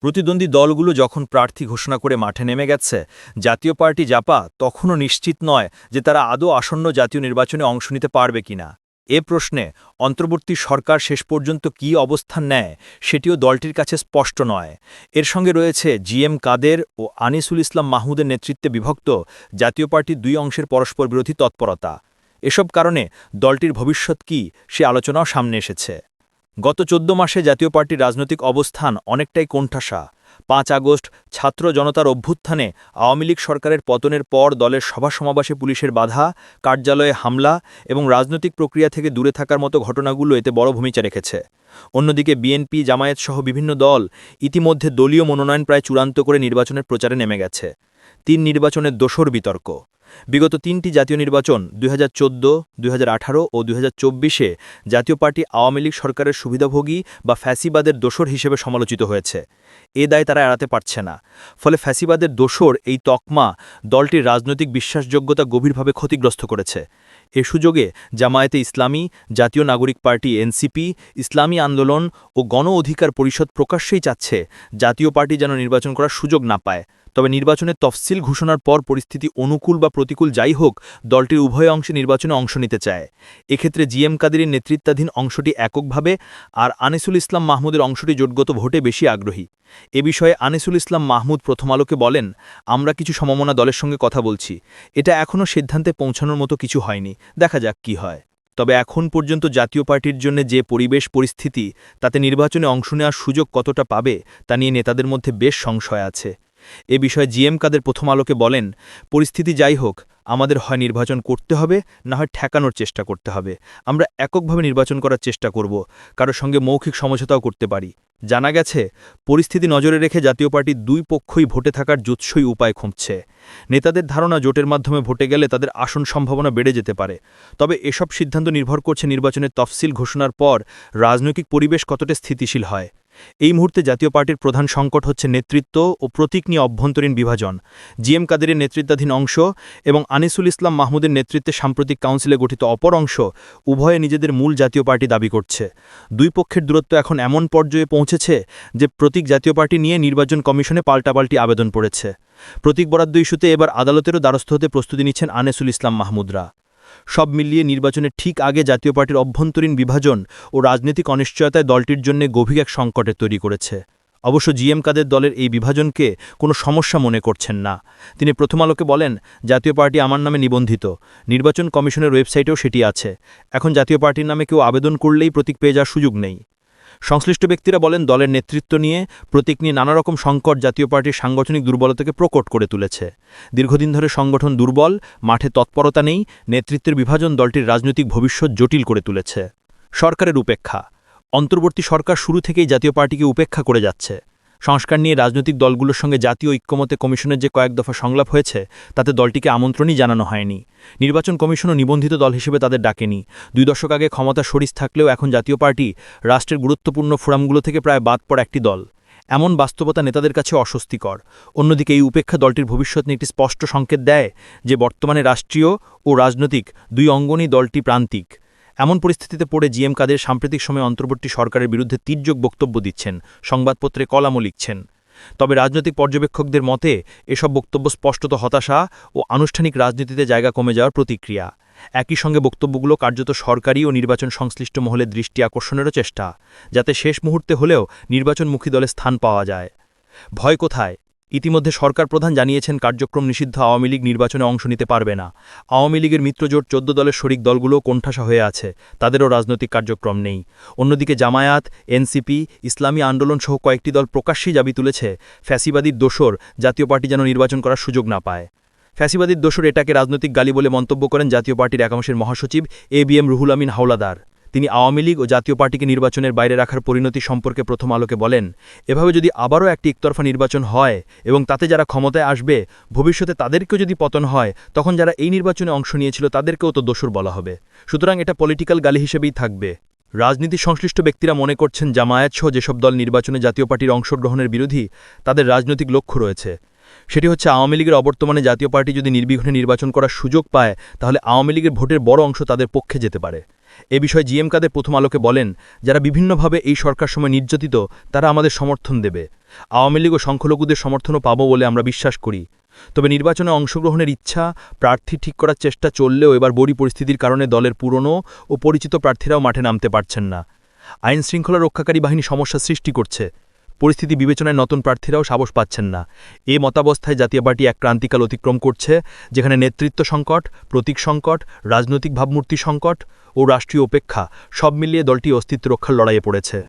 প্রতিদ্বন্দ্বী দলগুলো যখন প্রার্থী ঘোষণা করে মাঠে নেমে গেছে, জাতীয় পার্টি জাপা তখনও নিশ্চিত নয় যে তারা আদৌ আসন্ন জাতীয় নির্বাচনে অংশ নিতে পারবে কিনা। এ প্রশ্নে অন্তর্বর্তী সরকার শেষ পর্যন্ত কী অবস্থান নেয় সেটিও দলটির কাছে স্পষ্ট নয়। এর সঙ্গে রয়েছে জিএম কাদের ও আনিসুল ইসলাম মাহমুদের নেতৃত্বে বিভক্ত জাতীয় পার্টির দুই অংশের পরস্পর বিরোধী তৎপরতা। এসব কারণে দলটির ভবিষ্যৎ কী সে আলোচনাও সামনে এসেছে। গত ১৪ মাসে জাতীয় পার্টির রাজনৈতিক অবস্থান অনেকটাই কোণঠাসা। ৫ আগস্ট ছাত্র জনতার অভ্যুত্থানে আওয়ামী লীগ সরকারের পতনের পর দলের সভা সমাবেশে পুলিশের বাধা, কার্যালয়ে হামলা এবং রাজনৈতিক প্রক্রিয়া থেকে দূরে থাকার মতো ঘটনাগুলো এতে বড় ভূমিকা রেখেছে। অন্যদিকে বিএনপি, জামায়াত সহ বিভিন্ন দল ইতিমধ্যে দলীয় মনোনয়ন প্রায় চূড়ান্ত করে নির্বাচনের প্রচারে নেমে গেছে। ৩ নির্বাচনের দোসর বিতর্ক। বিগত ৩টি জাতীয় নির্বাচন ২০১৪, ২০১৮ ও ২০২৪-এ জাতীয় পার্টি আওয়ামী লীগ সরকারের সুবিধাভোগী বা ফ্যাসিবাদের দোসর হিসেবে সমালোচিত হয়েছে। এ দায় তারা এড়াতে পারছে না। ফলে ফ্যাসিবাদের দোসর এই তকমা দলটির রাজনৈতিক বিশ্বাসযোগ্যতা গভীরভাবে ক্ষতিগ্রস্ত করেছে। এ সুযোগে জামায়াতে ইসলামী, জাতীয় নাগরিক পার্টি এনসিপি, ইসলামী আন্দোলন ও গণ অধিকার পরিষদ প্রকাশ্যেই চাচ্ছে জাতীয় পার্টি যেন নির্বাচন করার সুযোগ না পায়। তবে নির্বাচনের তফসিল ঘোষণার পর পরিস্থিতি অনুকূল বা প্রতিকূল যাই হোক, দলটির উভয় অংশে নির্বাচনে অংশ নিতে চায়। এক্ষেত্রে জিএম কাদেরের নেতৃত্বাধীন অংশটি এককভাবে আর আনিসুল ইসলাম মাহমুদের অংশটি জোটগত ভোটে বেশি আগ্রহী। এ বিষয়ে আনিসুল ইসলাম মাহমুদ প্রথম আলোকে বলেন, আমরা কিছু সমমনা দলের সঙ্গে কথা বলছি। এটা এখনও সিদ্ধান্তে পৌঁছানোর মতো কিছু হয়নি, দেখা যাক কি হয়। তবে এখন পর্যন্ত জাতীয় পার্টির জন্য যে পরিবেশ পরিস্থিতি, তাতে নির্বাচনে অংশ নেওয়ার সুযোগ কতটা পাবে তা নিয়ে নেতাদের মধ্যে বেশ সংশয় আছে। এ বিষয়ে জিএম কাদের প্রথম আলোকে বলেন, পরিস্থিতি যাই হোক, আমাদের হয় নির্বাচন করতে হবে, না হয় ঠেকানোর চেষ্টা করতে হবে। আমরা এককভাবে নির্বাচন করার চেষ্টা করব, কারো সঙ্গে মৌখিক সমঝোতাও করতে পারি। জানা গেছে, পরিস্থিতি নজরে রেখে জাতীয় পার্টির দুই পক্ষই ভোটে থাকার জুৎসই উপায় খুঁজছে। নেতাদের ধারণা জোটের মাধ্যমে ভোটে গেলে তাদের আসন সম্ভাবনা বেড়ে যেতে পারে। তবে এসব সিদ্ধান্ত নির্ভর করছে নির্বাচনের তফসিল ঘোষণার পর রাজনৈতিক পরিবেশ কতটা স্থিতিশীল হয়। এই মুহূর্তে জাতীয় পার্টির প্রধান সংকট হচ্ছে নেতৃত্ব ও প্রতীক নিয়ে অভ্যন্তরীণ বিভাজন। জিএম কাদেরের নেতৃত্বাধীন অংশ এবং আনিসুল ইসলাম মাহমুদের নেতৃত্বে সাম্প্রতিক কাউন্সিলে গঠিত অপর অংশ উভয়ে নিজেদের মূল জাতীয় পার্টি দাবি করছে। দুই পক্ষের দূরত্ব এখন এমন পর্যায়ে পৌঁছেছে যে প্রতীক জাতীয় পার্টি নিয়ে নির্বাচন কমিশনে পাল্টাপাল্টি আবেদন পড়েছে। প্রতীক বরাদ্দ ইস্যুতে এবার আদালতেরও দ্বারস্থ হতে প্রস্তুতি নিচ্ছেন আনিসুল ইসলাম মাহমুদরা। সব মিলিয়ে নির্বাচনের ঠিক আগে জাতীয় পার্টির অভ্যন্তরীণ বিভাজন ও রাজনৈতিক অনিশ্চয়তায় দলটির জন্য গভীর এক সংকটের তৈরি করেছে। অবশ্য জিএম কাদের দলের এই বিভাজনকে কোনো সমস্যা মনে করছেন না। তিনি প্রথম আলোকে বলেন, জাতীয় পার্টি আমার নামে নিবন্ধিত, নির্বাচন কমিশনের ওয়েবসাইটেও সেটি আছে। এখন জাতীয় পার্টির নামে কেউ আবেদন করলেই প্রতীক পেয়ে যাওয়ার সুযোগ নেই। সংশ্লিষ্ট ব্যক্তিরা বলেন, দলের নেতৃত্ব নিয়ে, প্রতীক নিয়ে নানা রকম সংকট জাতীয় পার্টির সাংগঠনিক দুর্বলতাকে প্রকট করে তুলেছে। দীর্ঘদিন ধরে সংগঠন দুর্বল, মাঠে তৎপরতা নেই, নেতৃত্বের বিভাজন দলটির রাজনৈতিক ভবিষ্যৎ জটিল করে তুলেছে। সরকারের উপেক্ষা। অন্তর্বর্তী সরকার শুরু থেকেই জাতীয় পার্টিকে উপেক্ষা করে যাচ্ছে। সংস্কার নিয়ে রাজনৈতিক দলগুলোর সঙ্গে জাতীয় ঐক্যমতে কমিশনের যে কয়েক দফা সংলাপ হয়েছে, তাতে দলটিকে আমন্ত্রণই জানানো হয়নি। নির্বাচন কমিশনও নিবন্ধিত দল হিসেবে তাদের ডাকেনি। ২ দশক আগে ক্ষমতা সরিষ থাকলেও এখন জাতীয় পার্টি রাষ্ট্রের গুরুত্বপূর্ণ ফোরামগুলো থেকে প্রায় বাদ পড়া একটি দল। এমন বাস্তবতা নেতাদের কাছে অস্বস্তিকর। অন্যদিকে এই উপেক্ষা দলটির ভবিষ্যৎ নিয়ে একটি স্পষ্ট সংকেত দেয় যে বর্তমানে রাষ্ট্রীয় ও রাজনৈতিক দুই অঙ্গনই দলটি প্রান্তিক। এমন পরিস্থিতিতে পড়ে জিএম কাদের সাম্প্রতিক সময়ে অন্তর্বর্তী সরকারের বিরুদ্ধে তীর্যক বক্তব্য দিচ্ছেন, সংবাদপত্রে কলামও লিখছেন। তবে রাজনৈতিক পর্যবেক্ষকদের মতে এসব বক্তব্য স্পষ্টত হতাশা ও আনুষ্ঠানিক রাজনীতিতে জায়গা কমে যাওয়ার প্রতিক্রিয়া। একই সঙ্গে বক্তব্যগুলো কার্যত সরকারি ও নির্বাচন সংশ্লিষ্ট মহলের দৃষ্টি আকর্ষণেরও চেষ্টা, যাতে শেষ মুহূর্তে হলেও নির্বাচনমুখী দলে স্থান পাওয়া যায়। ভয় কোথায়? ইতিমধ্যে সরকার প্রধান জানিয়েছেন, কার্যক্রম নিষিদ্ধ আওয়ামী লীগ নির্বাচনে অংশ নিতে পারবে না। আওয়ামী লীগের মিত্রজোট ১৪ দলের শরিক দলগুলো কোণঠাসা হয়ে আছে, তাদেরও রাজনৈতিক কার্যক্রম নেই। অন্যদিকে জামায়াত, এনসিপি, ইসলামী আন্দোলন সহ কয়েকটি দল প্রকাশ্যেই দাবি তুলেছে, ফ্যাসিবাদীর দোসর জাতীয় পার্টি যেন নির্বাচন করার সুযোগ না পায়। ফ্যাসিবাদীর দোসর এটাকে রাজনৈতিক গালি বলে মন্তব্য করেন জাতীয় পার্টির একাংশের মহাসচিব এবিএম রুহুল আমিন হাওলাদার। তিনি আওয়ামী লীগ ও জাতীয় পার্টিকে নির্বাচনের বাইরে রাখার পরিণতি সম্পর্কে প্রথম আলোকে বলেন, এভাবে যদি আবারও একটি একতরফা নির্বাচন হয় এবং তাতে যারা ক্ষমতায় আসবে, ভবিষ্যতে তাদেরকেও যদি পতন হয়, তখন যারা এই নির্বাচনে অংশ নিয়েছিল তাদেরকেও তো দোসর বলা হবে। সুতরাং এটা পলিটিক্যাল গালি হিসেবেই থাকবে। রাজনীতি সংশ্লিষ্ট ব্যক্তিরা মনে করছেন, জামায়াত সহ যেসব দল নির্বাচনে জাতীয় পার্টির অংশগ্রহণের বিরোধী, তাদের রাজনৈতিক লক্ষ্য রয়েছে। সেটি হচ্ছে, আওয়ামী লীগের অবর্তমানে জাতীয় পার্টি যদি নির্বিঘ্নে নির্বাচন করার সুযোগ পায়, তাহলে আওয়ামী লীগের ভোটের বড় অংশ তাদের পক্ষে যেতে পারে। এ বিষয়ে জিএম কাদের প্রথম আলোকে বলেন, যারা বিভিন্নভাবে এই সরকার সময় নির্যাতিত, তারা আমাদের সমর্থন দেবে। আওয়ামী লীগ ও সংখ্যালঘুদের সমর্থনও পাবো বলে আমরা বিশ্বাস করি। তবে নির্বাচনে অংশগ্রহণের ইচ্ছা, প্রার্থী ঠিক করার চেষ্টা চললেও এবার বড়ি পরিস্থিতির কারণে দলের পুরনো ও পরিচিত প্রার্থীরাও মাঠে নামতে পারছেন না। আইন শৃঙ্খলা রক্ষাকারী বাহিনী সমস্যা সৃষ্টি করছে। পরিস্থিতি বিবেচনায় নতুন প্রার্থীরাও সাহস পাচ্ছেন না। এই মতাবস্থায় জাতীয় পার্টি এক ক্রান্তিকাল অতিক্রম করছে, যেখানে নেতৃত্ব সংকট, প্রতীক সংকট, রাজনৈতিক ভাবমূর্তি সংকট ও রাষ্ট্রীয় উপেক্ষা সব মিলিয়ে দলটি অস্তিত্ব রক্ষার লড়াইয়ে পড়েছে।